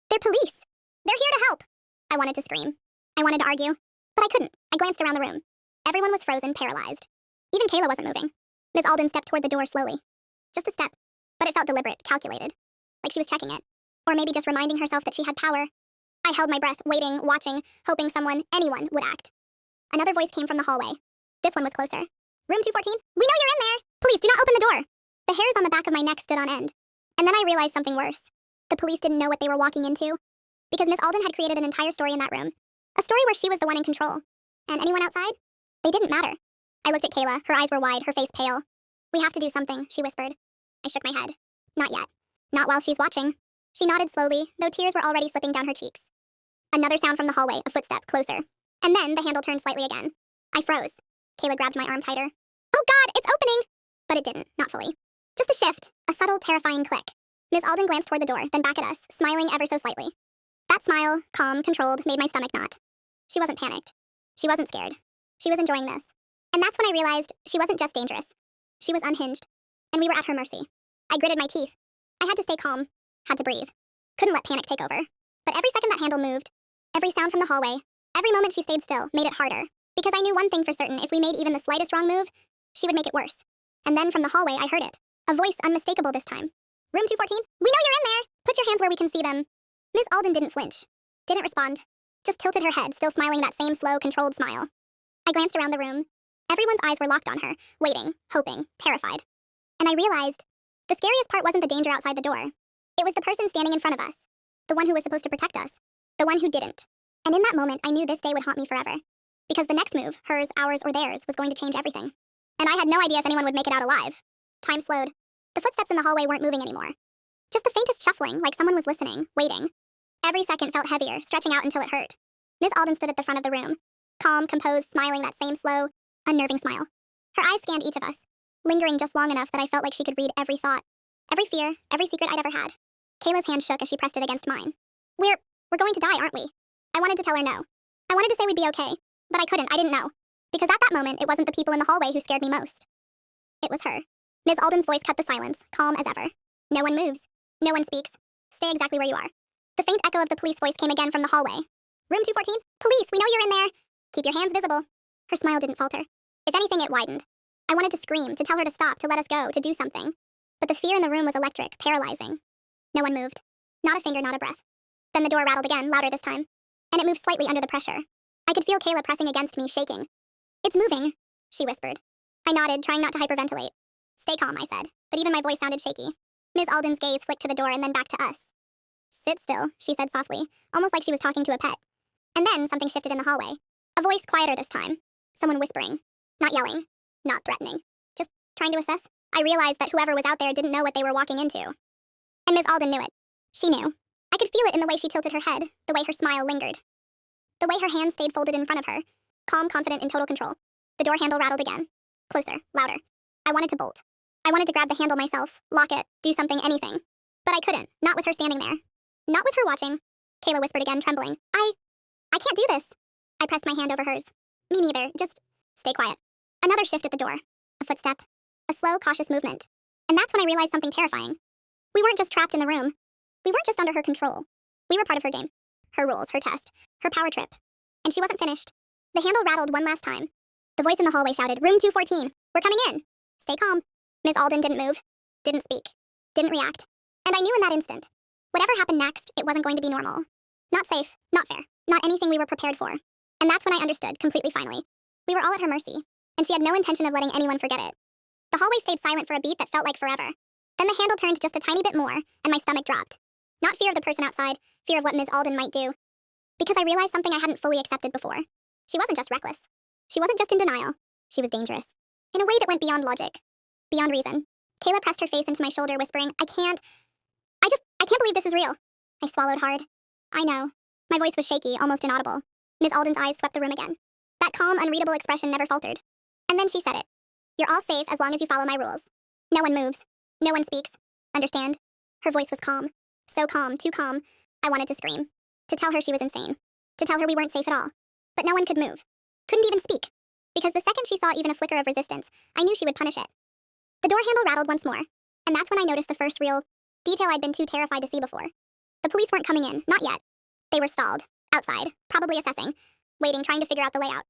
They're police. They're here to help. I wanted to scream. I wanted to argue. But I couldn't. I glanced around the room. Everyone was frozen, paralyzed. Even Kayla wasn't moving. Miss Alden stepped toward the door slowly. Just a step. But it felt deliberate, calculated. Like she was checking it. Or maybe just reminding herself that she had power. I held my breath, waiting, watching, hoping someone, anyone, would act. Another voice came from the hallway. This one was closer. "Room 214? We know you're in there! Please, do not open the door!" The hairs on the back of my neck stood on end. And then I realized something worse. The police didn't know what they were walking into. Because Miss Alden had created an entire story in that room. A story where she was the one in control. And anyone outside? They didn't matter. I looked at Kayla. Her eyes were wide, her face pale. "We have to do something," she whispered. I shook my head. "Not yet. Not while she's watching." She nodded slowly, though tears were already slipping down her cheeks. Another sound from the hallway, a footstep, closer. And then the handle turned slightly again. I froze. Kayla grabbed my arm tighter. "Oh God, it's opening!" But it didn't, not fully. Just a shift, a subtle, terrifying click. Miss Alden glanced toward the door, then back at us, smiling ever so slightly. That smile, calm, controlled, made my stomach knot. She wasn't panicked. She wasn't scared. She was enjoying this. And that's when I realized she wasn't just dangerous. She was unhinged. And we were at her mercy. I gritted my teeth. I had to stay calm. Had to breathe. Couldn't let panic take over. But every second that handle moved, every sound from the hallway, every moment she stayed still made it harder. Because I knew one thing for certain, if we made even the slightest wrong move, she would make it worse. And then from the hallway, I heard it. A voice unmistakable this time. "Room 214? We know you're in there! Put your hands where we can see them." Miss Alden didn't flinch. Didn't respond. Just tilted her head, still smiling that same slow, controlled smile. I glanced around the room. Everyone's eyes were locked on her, waiting, hoping, terrified. And I realized the scariest part wasn't the danger outside the door. It was the person standing in front of us. The one who was supposed to protect us. The one who didn't. And in that moment, I knew this day would haunt me forever. Because the next move, hers, ours, or theirs, was going to change everything. And I had no idea if anyone would make it out alive. Time slowed. The footsteps in the hallway weren't moving anymore. Just the faintest shuffling, like someone was listening, waiting. Every second felt heavier, stretching out until it hurt. Miss Alden stood at the front of the room. Calm, composed, smiling that same slow, unnerving smile. Her eyes scanned each of us, lingering just long enough that I felt like she could read every thought, every fear, every secret I'd ever had. Kayla's hand shook as she pressed it against mine. We're going to die, aren't we?" I wanted to tell her no. I wanted to say we'd be okay, but I couldn't, I didn't know. Because at that moment, it wasn't the people in the hallway who scared me most. It was her. Miss Alden's voice cut the silence, calm as ever. "No one moves. No one speaks. Stay exactly where you are." The faint echo of the police voice came again from the hallway. "Room 214? Police, we know you're in there. Keep your hands visible." Her smile didn't falter. If anything, it widened. I wanted to scream, to tell her to stop, to let us go, to do something. But the fear in the room was electric, paralyzing. No one moved. Not a finger, not a breath. Then the door rattled again, louder this time. And it moved slightly under the pressure. I could feel Kayla pressing against me, shaking. "It's moving," she whispered. I nodded, trying not to hyperventilate. "Stay calm," I said, but even my voice sounded shaky. Miss Alden's gaze flicked to the door and then back to us. "Sit still," she said softly, almost like she was talking to a pet. And then something shifted in the hallway. A voice quieter this time. Someone whispering. Not yelling. Not threatening. Just trying to assess. I realized that whoever was out there didn't know what they were walking into. And Miss Alden knew it. She knew. I could feel it in the way she tilted her head, the way her smile lingered. The way her hands stayed folded in front of her, calm, confident, in total control. The door handle rattled again. Closer, louder. I wanted to bolt. I wanted to grab the handle myself, lock it, do something, anything. But I couldn't, not with her standing there. Not with her watching. Kayla whispered again, trembling. I can't do this. I pressed my hand over hers. Me neither, just stay quiet. Another shift at the door. A footstep. A slow, cautious movement. And that's when I realized something terrifying. We weren't just trapped in the room. We weren't just under her control. We were part of her game. Her rules, her test, her power trip. And she wasn't finished. The handle rattled one last time. The voice in the hallway shouted, "Room 214, we're coming in. Stay calm." Miss Alden didn't move, didn't speak, didn't react. And I knew in that instant, whatever happened next, it wasn't going to be normal. Not safe, not fair, not anything we were prepared for. And that's when I understood, completely finally. We were all at her mercy, and she had no intention of letting anyone forget it. The hallway stayed silent for a beat that felt like forever. Then the handle turned just a tiny bit more, and my stomach dropped. Not fear of the person outside, fear of what Miss Alden might do. Because I realized something I hadn't fully accepted before. She wasn't just reckless. She wasn't just in denial. She was dangerous. In a way that went beyond logic. Beyond reason. Kayla pressed her face into my shoulder, whispering, I can't believe this is real. I swallowed hard. I know. My voice was shaky, almost inaudible. Miss Alden's eyes swept the room again. That calm, unreadable expression never faltered. And then she said it. You're all safe as long as you follow my rules. No one moves. No one speaks. Understand? Her voice was calm. So calm, too calm. I wanted to scream. To tell her she was insane. To tell her we weren't safe at all. But no one could move. Couldn't even speak. Because the second she saw even a flicker of resistance, I knew she would punish it. The door handle rattled once more, and that's when I noticed the first real detail I'd been too terrified to see before. The police weren't coming in, not yet. They were stalled, outside, probably assessing, waiting, trying to figure out the layout.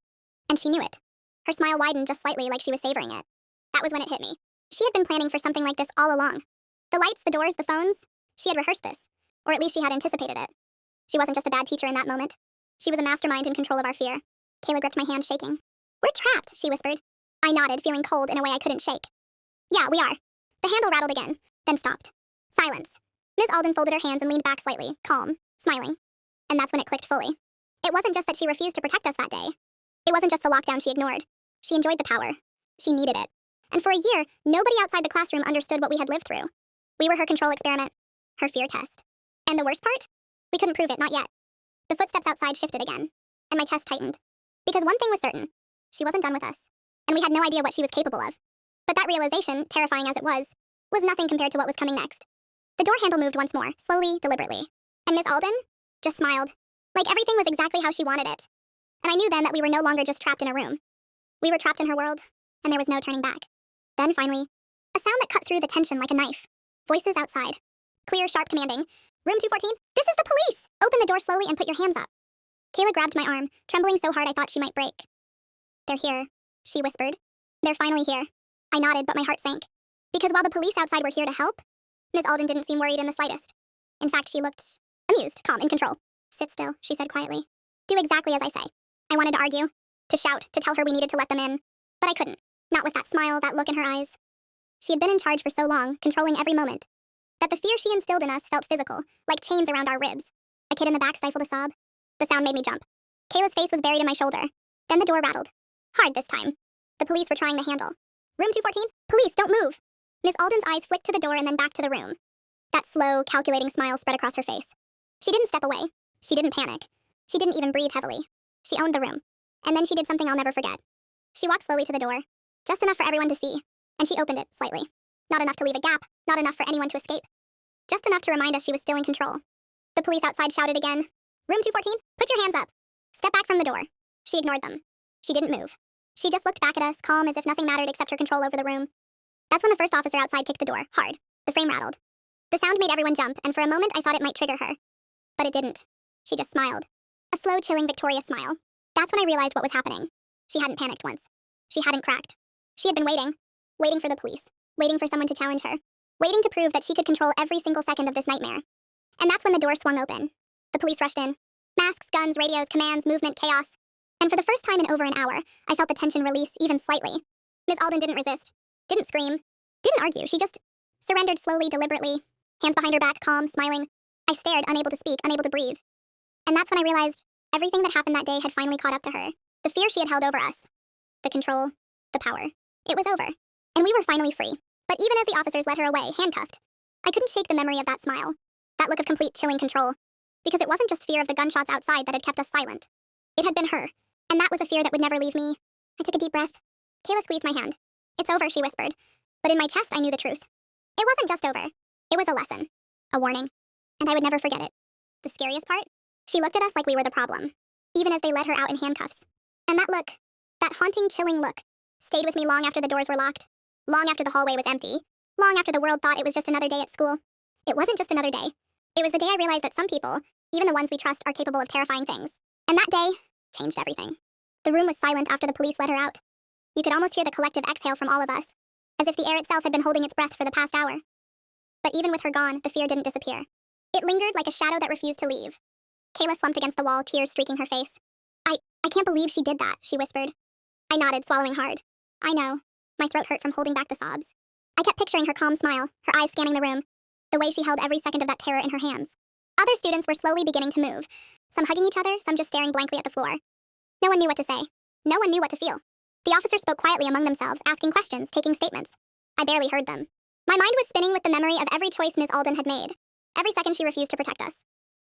And she knew it. Her smile widened just slightly like she was savoring it. That was when it hit me. She had been planning for something like this all along. The lights, the doors, the phones, she had rehearsed this. Or at least she had anticipated it. She wasn't just a bad teacher in that moment. She was a mastermind in control of our fear. Kayla gripped my hand, shaking. We're trapped, she whispered. I nodded, feeling cold in a way I couldn't shake. Yeah, we are. The handle rattled again, then stopped. Silence. Ms. Alden folded her hands and leaned back slightly, calm, smiling. And that's when it clicked fully. It wasn't just that she refused to protect us that day. It wasn't just the lockdown she ignored. She enjoyed the power. She needed it. And for a year, nobody outside the classroom understood what we had lived through. We were her control experiment, her fear test. And the worst part? We couldn't prove it, not yet. The footsteps outside shifted again, and my chest tightened. Because one thing was certain. She wasn't done with us. And we had no idea what she was capable of. But that realization, terrifying as it was nothing compared to what was coming next. The door handle moved once more, slowly, deliberately. And Miss Alden just smiled. Like everything was exactly how she wanted it. And I knew then that we were no longer just trapped in a room. We were trapped in her world, and there was no turning back. Then, finally, a sound that cut through the tension like a knife. Voices outside. Clear, sharp, commanding. Room 214, this is the police! Open the door slowly and put your hands up. Kayla grabbed my arm, trembling so hard I thought she might break. They're here, she whispered. They're finally here. I nodded, but my heart sank. Because while the police outside were here to help, Miss Alden didn't seem worried in the slightest. In fact, she looked amused, calm, in control. Sit still, she said quietly. Do exactly as I say. I wanted to argue, to shout, to tell her we needed to let them in. But I couldn't. Not with that smile, that look in her eyes. She had been in charge for so long, controlling every moment, that the fear she instilled in us felt physical, like chains around our ribs. A kid in the back stifled a sob. The sound made me jump. Kayla's face was buried in my shoulder. Then the door rattled. Hard this time. The police were trying the handle. Room 214? Police, don't move! Miss Alden's eyes flicked to the door and then back to the room. That slow, calculating smile spread across her face. She didn't step away. She didn't panic. She didn't even breathe heavily. She owned the room. And then she did something I'll never forget. She walked slowly to the door. Just enough for everyone to see. And she opened it, slightly. Not enough to leave a gap. Not enough for anyone to escape. Just enough to remind us she was still in control. The police outside shouted again. Room 214, put your hands up. Step back from the door. She ignored them. She didn't move. She just looked back at us, calm as if nothing mattered except her control over the room. That's when the first officer outside kicked the door, hard. The frame rattled. The sound made everyone jump, and for a moment I thought it might trigger her. But it didn't. She just smiled. A slow, chilling, victorious smile. That's when I realized what was happening. She hadn't panicked once. She hadn't cracked. She had been waiting. Waiting for the police. Waiting for someone to challenge her. Waiting to prove that she could control every single second of this nightmare. And that's when the door swung open. The police rushed in. Masks, guns, radios, commands, movement, chaos. And for the first time in over an hour, I felt the tension release even slightly. Miss Alden didn't resist. Didn't scream. Didn't argue. She just surrendered slowly, deliberately. Hands behind her back, calm, smiling. I stared, unable to speak, unable to breathe. And that's when I realized everything that happened that day had finally caught up to her. The fear she had held over us. The control. The power. It was over. And we were finally free. But even as the officers led her away, handcuffed, I couldn't shake the memory of that smile. That look of complete chilling control. Because it wasn't just fear of the gunshots outside that had kept us silent. It had been her. And that was a fear that would never leave me. I took a deep breath. Kayla squeezed my hand. It's over, she whispered. But in my chest, I knew the truth. It wasn't just over. It was a lesson. A warning. And I would never forget it. The scariest part? She looked at us like we were the problem. Even as they led her out in handcuffs. And that look, that haunting, chilling look, stayed with me long after the doors were locked. Long after the hallway was empty. Long after the world thought it was just another day at school. It wasn't just another day. It was the day I realized that some people, even the ones we trust, are capable of terrifying things. And that day changed everything. The room was silent after the police let her out. You could almost hear the collective exhale from all of us, as if the air itself had been holding its breath for the past hour. But even with her gone, the fear didn't disappear. It lingered like a shadow that refused to leave. Kayla slumped against the wall, tears streaking her face. I can't believe she did that, she whispered. I nodded, swallowing hard. I know. My throat hurt from holding back the sobs. I kept picturing her calm smile, her eyes scanning the room, the way she held every second of that terror in her hands. Other students were slowly beginning to move, some hugging each other, some just staring blankly at the floor. No one knew what to say. No one knew what to feel. The officers spoke quietly among themselves, asking questions, taking statements. I barely heard them. My mind was spinning with the memory of every choice Miss Alden had made. Every second she refused to protect us.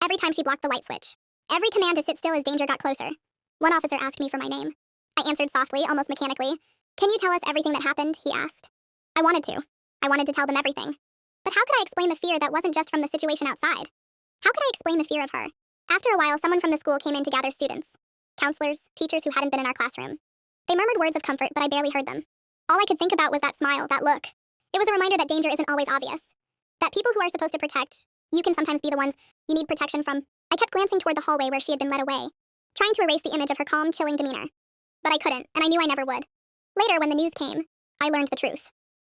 Every time she blocked the light switch. Every command to sit still as danger got closer. One officer asked me for my name. I answered softly, almost mechanically. Can you tell us everything that happened? He asked. I wanted to. I wanted to tell them everything. But how could I explain the fear that wasn't just from the situation outside? How could I explain the fear of her? After a while, someone from the school came in to gather students. Counselors, teachers who hadn't been in our classroom. They murmured words of comfort, but I barely heard them. All I could think about was that smile, that look. It was a reminder that danger isn't always obvious. That people who are supposed to protect, you can sometimes be the ones you need protection from. I kept glancing toward the hallway where she had been led away, trying to erase the image of her calm, chilling demeanor. But I couldn't, and I knew I never would. Later, when the news came, I learned the truth.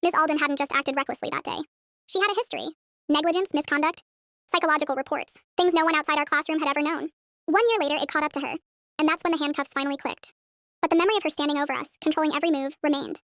Miss Alden hadn't just acted recklessly that day. She had a history. Negligence, misconduct, psychological reports, things no one outside our classroom had ever known. 1 year later, it caught up to her, and that's when the handcuffs finally clicked. But the memory of her standing over us, controlling every move, remained.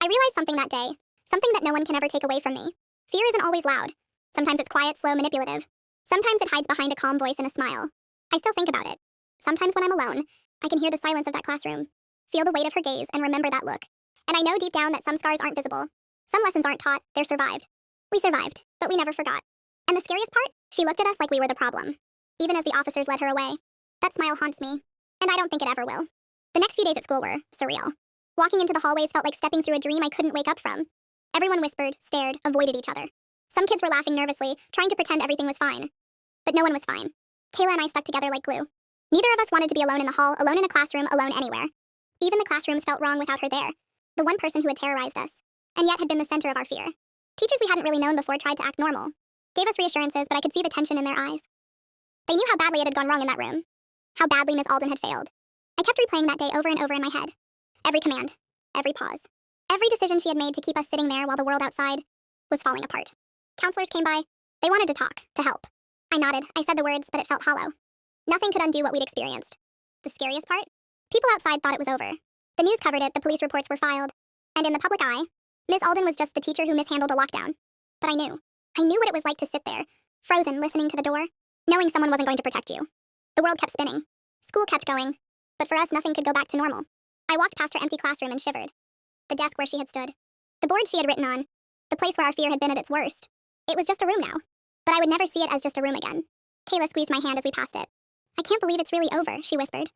I realized something that day, something that no one can ever take away from me. Fear isn't always loud. Sometimes it's quiet, slow, manipulative. Sometimes it hides behind a calm voice and a smile. I still think about it. Sometimes when I'm alone, I can hear the silence of that classroom, feel the weight of her gaze, and remember that look. And I know deep down that some scars aren't visible. Some lessons aren't taught, they're survived. We survived, but we never forgot. And the scariest part? She looked at us like we were the problem. Even as the officers led her away. That smile haunts me, and I don't think it ever will. The next few days at school were surreal. Walking into the hallways felt like stepping through a dream I couldn't wake up from. Everyone whispered, stared, avoided each other. Some kids were laughing nervously, trying to pretend everything was fine. But no one was fine. Kayla and I stuck together like glue. Neither of us wanted to be alone in the hall, alone in a classroom, alone anywhere. Even the classrooms felt wrong without her there, the one person who had terrorized us, and yet had been the center of our fear. Teachers we hadn't really known before tried to act normal, gave us reassurances, but I could see the tension in their eyes. They knew how badly it had gone wrong in that room, how badly Miss Alden had failed. I kept replaying that day over and over in my head. Every command, every pause, every decision she had made to keep us sitting there while the world outside was falling apart. Counselors came by. They wanted to talk, to help. I nodded. I said the words, but it felt hollow. Nothing could undo what we'd experienced. The scariest part? People outside thought it was over. The news covered it, the police reports were filed, and in the public eye, Miss Alden was just the teacher who mishandled a lockdown. But I knew. I knew what it was like to sit there, frozen, listening to the door, knowing someone wasn't going to protect you. The world kept spinning. School kept going. But for us, nothing could go back to normal. I walked past her empty classroom and shivered. The desk where she had stood. The board she had written on. The place where our fear had been at its worst. It was just a room now. But I would never see it as just a room again. Kayla squeezed my hand as we passed it. I can't believe it's really over, she whispered.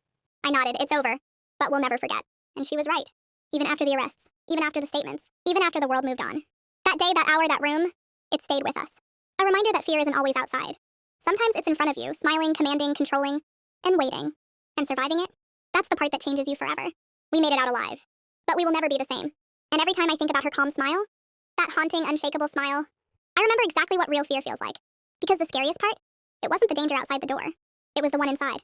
I nodded. It's over. But we'll never forget. And she was right. Even after the arrests. Even after the statements. Even after the world moved on. That day, that hour, that room, it stayed with us. A reminder that fear isn't always outside. Sometimes it's in front of you, smiling, commanding, controlling, and waiting. And surviving it, that's the part that changes you forever. We made it out alive. But we will never be the same. And every time I think about her calm smile, that haunting, unshakable smile, I remember exactly what real fear feels like. Because the scariest part, it wasn't the danger outside the door. It was the one inside.